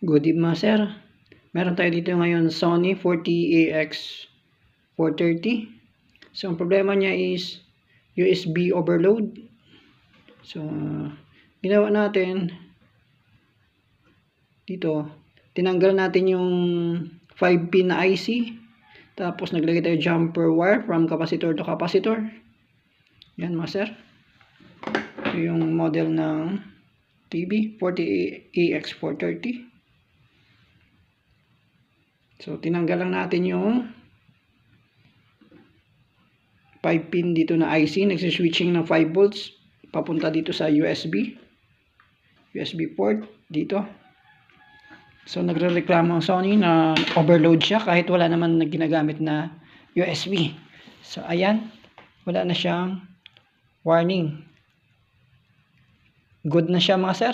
Good evening mga sir. Meron tayo dito ngayon Sony 40AX430. So ang problema niya is USB overload. So ginawa natin dito, tinanggal natin yung 5-pin na IC. Tapos naglagay tayo jumper wire from capacitor to capacitor. Yan mga sir. Ito yung model ng TV 40AX430. So, tinanggal lang natin yung 5-pin dito na IC. Nagsiswitching ng 5 volts. Papunta dito sa USB port dito. So, nagre-reklamo ang Sony na overload siya kahit wala naman na ginagamit na USB. So, ayan. Wala na siyang warning. Good na siya mga sir.